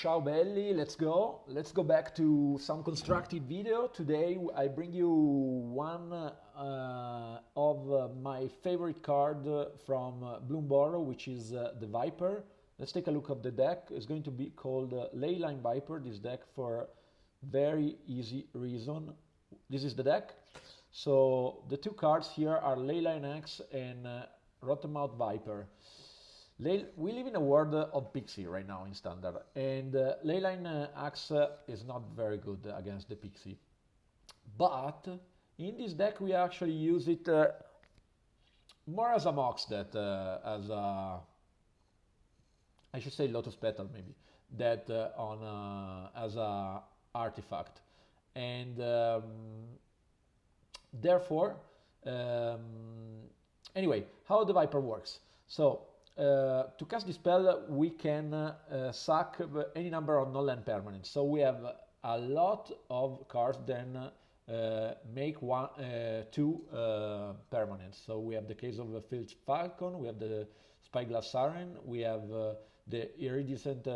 Ciao belli, let's go. Let's go back to some constructed video. Today I bring you one of my favorite card from Bloomberg, which is the Viper. Let's take a look at the deck. It's going to be called Leyline Viper, this deck, for very easy reason. This is the deck. So the two cards here are Leyline X and Rotomouth Viper. We live in a world of Pixie right now in Standard, and Leyline Axe is not very good against the Pixie. But in this deck we actually use it more as a Mox that as a, I should say Lotus Petal maybe, that as a artifact. And therefore, anyway, how the Viper works. So, to cast this spell, we can sack any number of non-land permanents. So we have a lot of cards, then make two permanents. So we have the case of the Filch Falcon, we have the Spyglass Siren, we have the Iridescent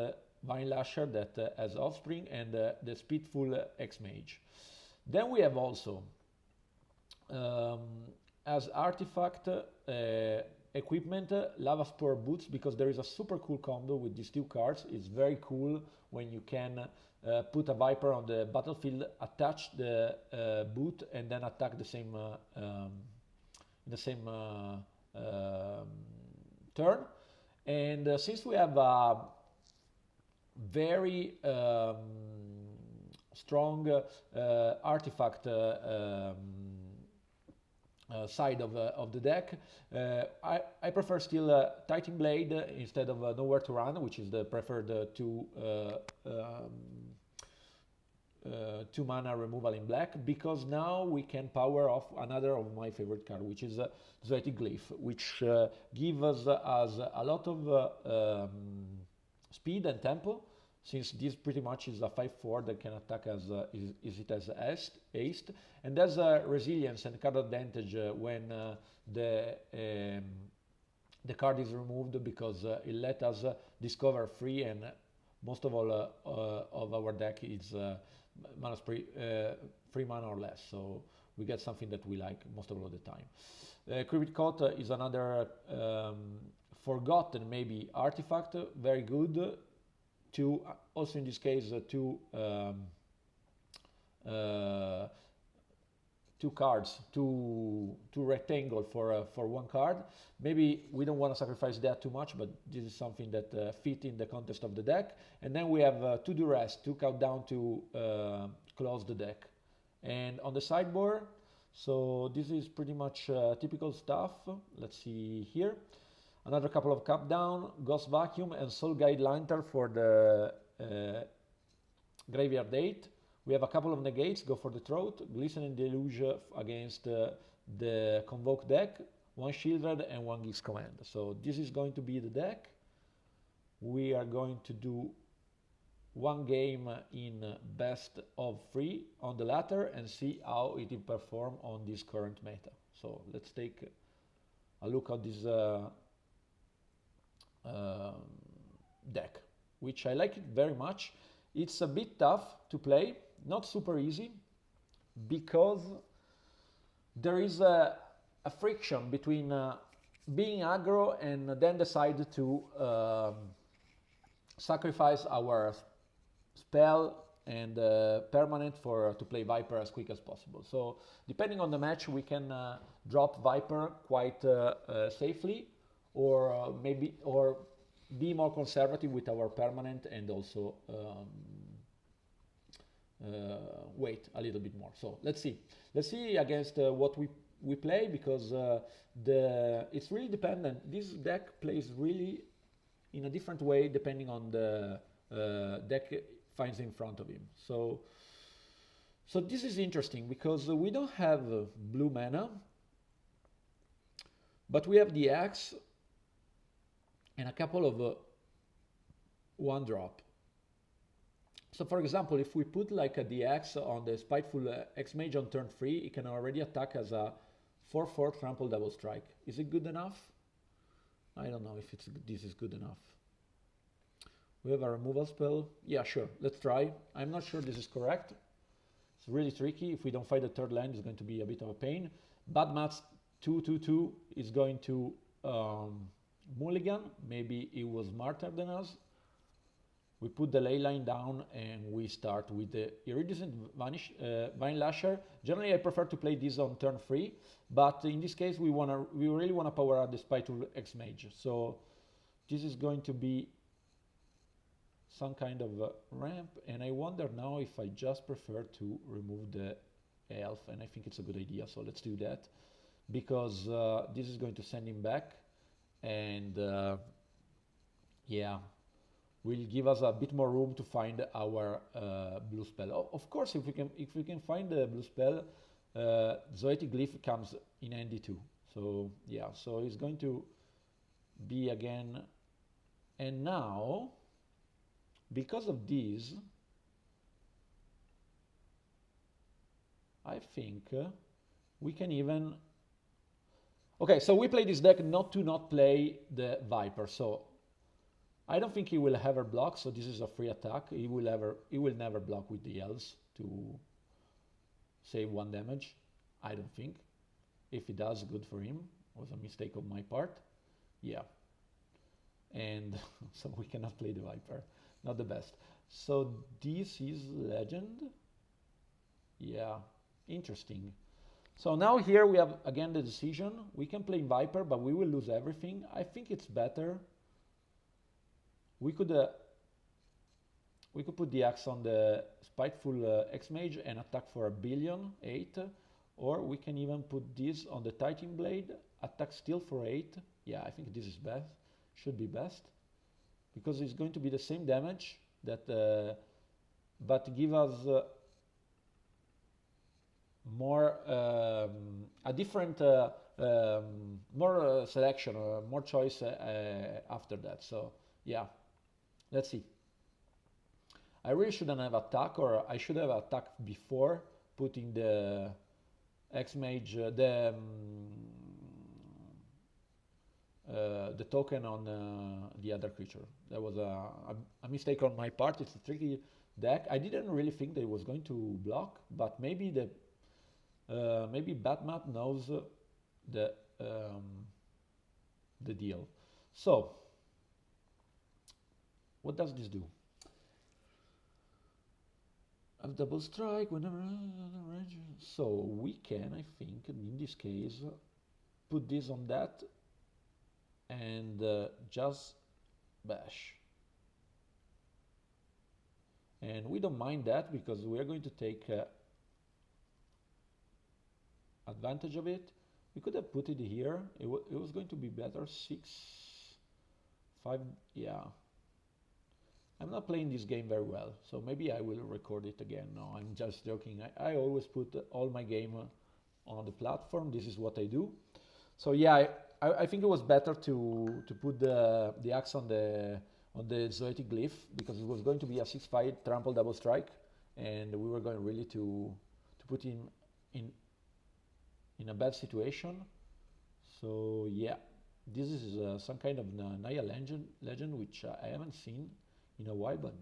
Vine Lasher that has Offspring, and the Speedful X-Mage. Then we have also, as artifact, equipment, Lava Spore Boots, because there is a super cool combo with these two cards. It's very cool when you can put a Viper on the battlefield, attach the boot, and then attack the same turn. And since we have a very strong artifact side of the deck, I prefer still Titan Blade instead of Nowhere to Run, which is the preferred two mana removal in black, because now we can power off another of my favorite card, which is Zoetic Glyph, which gives us a lot of speed and tempo, since this pretty much is a 5/4 that can attack as haste, and there's resilience and card advantage when the card is removed, because it let us discover free, and most of all of our deck is mana free mana or less, so we get something that we like most of all the time. Cryptic Coat is another forgotten maybe artifact, very good. Also in this case, two cards, two rectangle for one card. Maybe we don't want to sacrifice that too much, but this is something that fit in the context of the deck. And then we have two Duress, two Countdown to close the deck. And on the sideboard, so this is pretty much typical stuff. Let's see here. Another couple of Countdown, Ghost Vacuum, and Soul Guide Lantern for the Graveyard 8. We have a couple of negates, Go for the Throat, Glistening Deluge against the Convoke deck, one Shieldred and one Geeks Command. So this is going to be the deck. We are going to do one game in best of 3 on the latter and see how it will perform on this current meta. So let's take a look at this deck, which I like it very much. It's a bit tough to play, not super easy, because there is a friction between being aggro and then decide to sacrifice our spell and permanent to play Viper as quick as possible. So depending on the match, we can drop Viper quite safely, or be more conservative with our permanent, and also wait a little bit more. So let's see against what we play, because it's really dependent. This deck plays really in a different way depending on the deck finds in front of him. So this is interesting, because we don't have blue mana, but we have the Axe and a couple of 1-drop. So for example, if we put like the Axe on the Spiteful X-Mage on turn 3, it can already attack as a 4/4 Trample Double Strike. Is it good enough? I don't know if this is good enough. We have a removal spell. Yeah, sure. Let's try. I'm not sure this is correct. It's really tricky. If we don't find the third land, it's going to be a bit of a pain. Bad Mats 2/2/2 is going to mulligan. Maybe he was smarter than us. We put the Leyline down and we start with the Iridescent Vine Lasher. Generally, I prefer to play this on turn 3, but in this case, we really want to power up the Spiteful X-Mage. So this is going to be some kind of ramp, and I wonder now if I just prefer to remove the elf, and I think it's a good idea, so let's do that, because this is going to send him back, and yeah, will give us a bit more room to find our blue spell. Of course, if we can find the blue spell, Zoetic Glyph comes in handy too. So yeah, so it's going to be again, and now, because of this, I think we can even... Okay, so we play this deck not play the Viper, so I don't think he will ever block, so this is a free attack. He will never block with the elves to save 1 damage, I don't think. If he does, good for him. It was a mistake on my part. Yeah. And so we cannot play the Viper. Not the best. So this is Legend. Yeah, interesting. So now here we have again the decision. We can play Viper, but we will lose everything. I think it's better. We could put the axe on the Spiteful X-Mage and attack for 1,000,000,008, or we can even put this on the Titan Blade, attack still for 8. Yeah, I think this is best. Should be best, because it's going to be the same damage that, but give us more a different more selection, more choice after that. So yeah, let's see. I really shouldn't have attack, or I should have attacked before putting the X-Mage, the token on the other creature. That was a mistake on my part. It's a tricky deck. I didn't really think that it was going to block, but maybe maybe Batman knows the deal. So what does this do? A double strike whenever. So we can, I think, in this case, put this on that and just bash. And we don't mind that because we are going to take advantage of it. We could have put it here. It was going to be better. 6, 5, yeah. I'm not playing this game very well, so maybe I will record it again. No, I'm just joking. I always put all my game on the platform. This is what I do. So yeah, I think it was better to put the axe on the Zoetic Glyph, because it was going to be a 6-5 trample double strike, and we were going really to put him in a bad situation. So yeah, this is some kind of Naya legend which I haven't seen in a while, but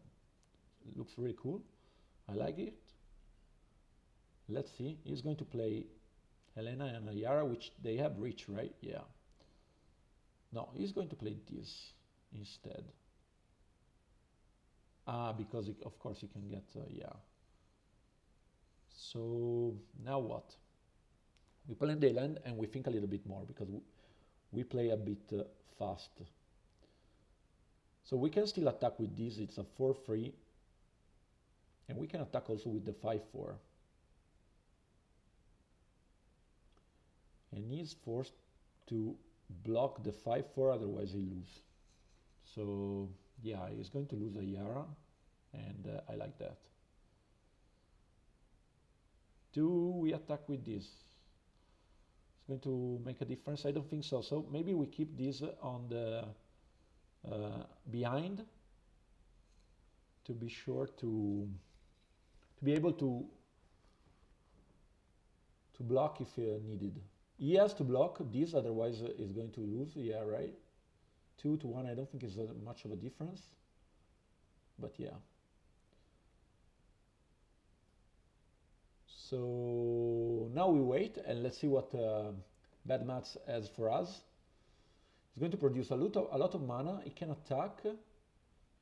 it looks really cool. I like it. Let's see. He's going to play Helena and Ayara, which they have reach, right? Yeah. No, he's going to play this instead. Because of course he can get, yeah. So now what? We play in Leyline and we think a little bit more, because we play a bit fast. So we can still attack with this. It's a 4/3, and we can attack also with the 5/4. And he's forced to block the 5/4, otherwise he loses. So yeah, he's going to lose a Yara, and I like that. Do we attack with this? It's going to make a difference? I don't think so. So maybe we keep this on the behind, to be sure to be able to block if needed. He has to block this, otherwise he's going to lose. Yeah, right. 2 to 1. I don't think is much of a difference. but yeah. So now we wait and let's see what Bad Mats has for us. It's going to produce a lot of mana. It can attack.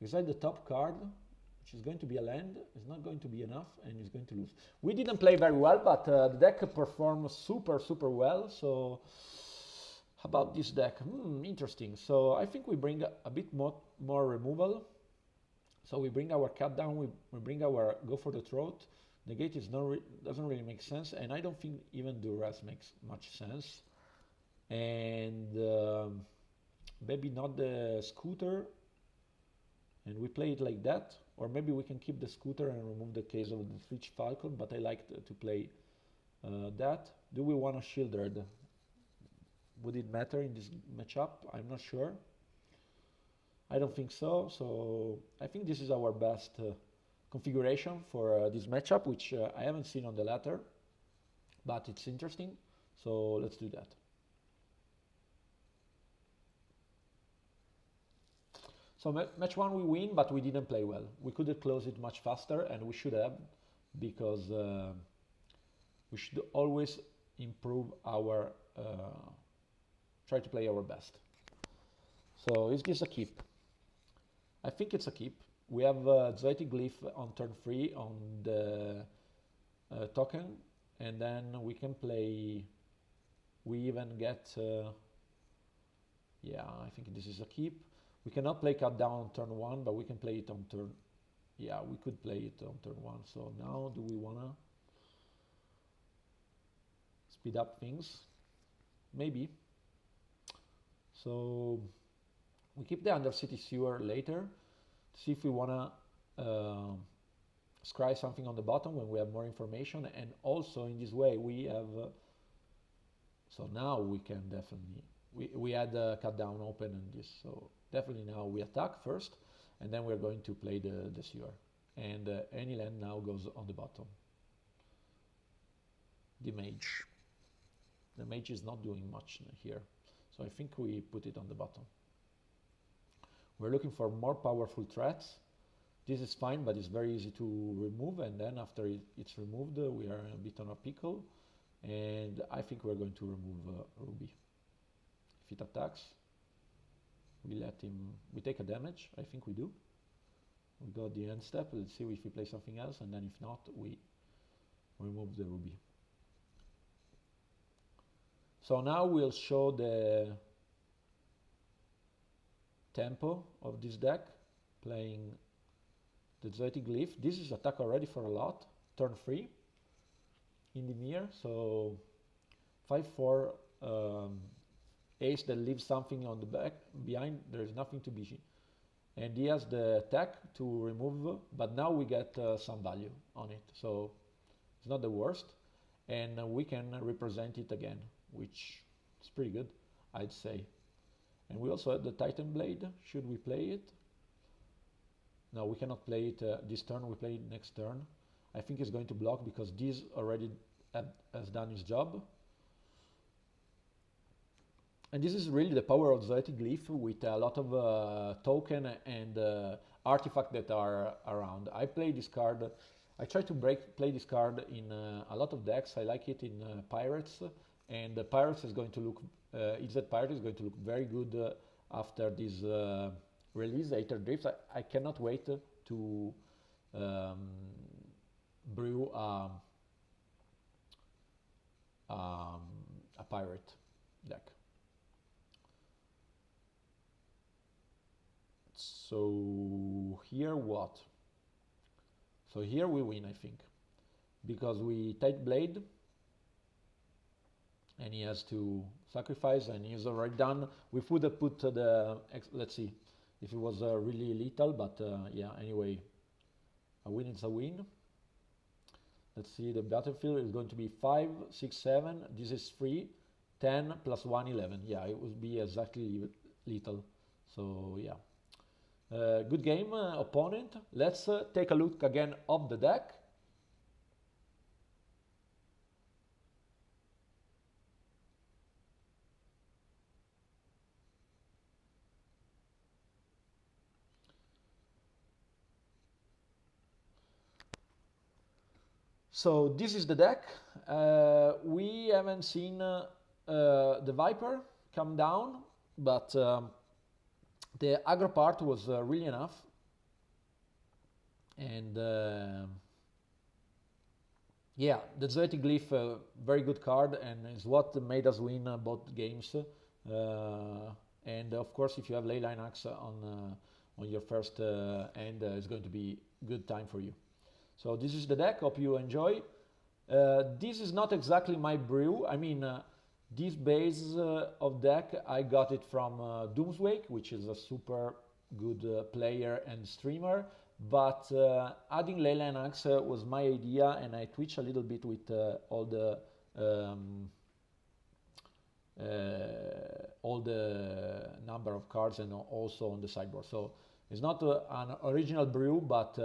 Exile the top card, which is going to be a land. It's not going to be enough, and he's going to lose. We didn't play very well, but the deck performed super well. So how about this deck? Interesting. So I think we bring a bit more removal. So we bring our cut down. We bring our go for the throat. Negate is doesn't really make sense, and I don't think even duress makes much sense. And maybe not the scooter, and we play it like that, or maybe we can keep the scooter and remove the case of the Switch Falcon, but I like to play that. Do we want a Shieldred? Would it matter in this matchup? I'm not sure. I don't think so, so I think this is our best configuration for this matchup, which I haven't seen on the ladder, but it's interesting, so let's do that. So match one we win, but we didn't play well. We could have closed it much faster, and we should have, because we should always improve our, try to play our best. So is this a keep? I think it's a keep. We have Zoetic Glyph on turn 3 on the token, and then we can play, we even get, yeah, I think this is a keep. We cannot play cut down on turn 1, but we can play it on turn, yeah, we could play it on turn 1. So now do we wanna speed up things? Maybe. So we keep the Undercity Sewer later, see if we wanna scry something on the bottom when we have more information, and also in this way we have, so now we can definitely, we had cut down open and this, so definitely now we attack first, and then we're going to play the sewer, and any land now goes on the bottom. The mage is not doing much here, so I think we put it on the bottom. We're looking for more powerful threats. This is fine, but it's very easy to remove, and then after it's removed, we are a bit on a pickle, and I think we're going to remove Ruby. If it attacks, we let him, we take a damage, I think we do. We got the end step, let's see if we play something else, and then if not, we remove the Ruby. So now we'll show the tempo of this deck, playing the Zoetic Glyph. This is attack already for a lot, turn 3 in Dimir, so 5-4 ace that leaves something on the back behind, there's nothing to be, and he has the attack to remove, but now we get some value on it, so it's not the worst, and we can represent it again, which is pretty good, I'd say. And we also have the Titan Blade. Should we play it? No, we cannot play it this turn. We play it next turn. I think it's going to block because this already has done its job. And this is really the power of Zoetic Glyph with a lot of token and artifact that are around. I play this card. I try to play this card in a lot of decks. I like it in Pirates, and the Pirates is going to look, EZ Pirate is going to look very good after this release, Aether Drifts. I cannot wait to brew a pirate deck. So here what? So here we win, I think, because we Tight Blade, and he has to sacrifice, and he's already done. We would have put the, let's see, if it was really lethal, but yeah, anyway, a win is a win. Let's see, the battlefield is going to be 5, 6, 7, this is 3, 10, plus 1, 11. Yeah, it would be exactly lethal, so yeah. Good game, opponent. Let's take a look again of the deck. So this is the deck. We haven't seen the Viper come down, but the aggro part was really enough. And yeah, the Zoetic Glyph, very good card, and is what made us win both games. And of course, if you have Leyline Axe on your first end, it's going to be good time for you. So this is the deck. Hope you enjoy. This is not exactly my brew. I mean, this base of deck I got it from Doomswake, which is a super good player and streamer. But adding Leyline Axe was my idea, and I twitch a little bit with all the number of cards and also on the sideboard. So it's not an original brew, but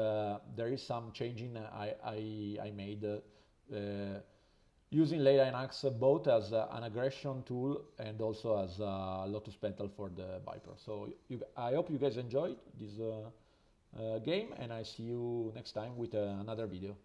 there is some changing I made using Leyline Axe both as an aggression tool and also as a Lotus Petal for the Viper. So I hope you guys enjoyed this game, and I see you next time with another video.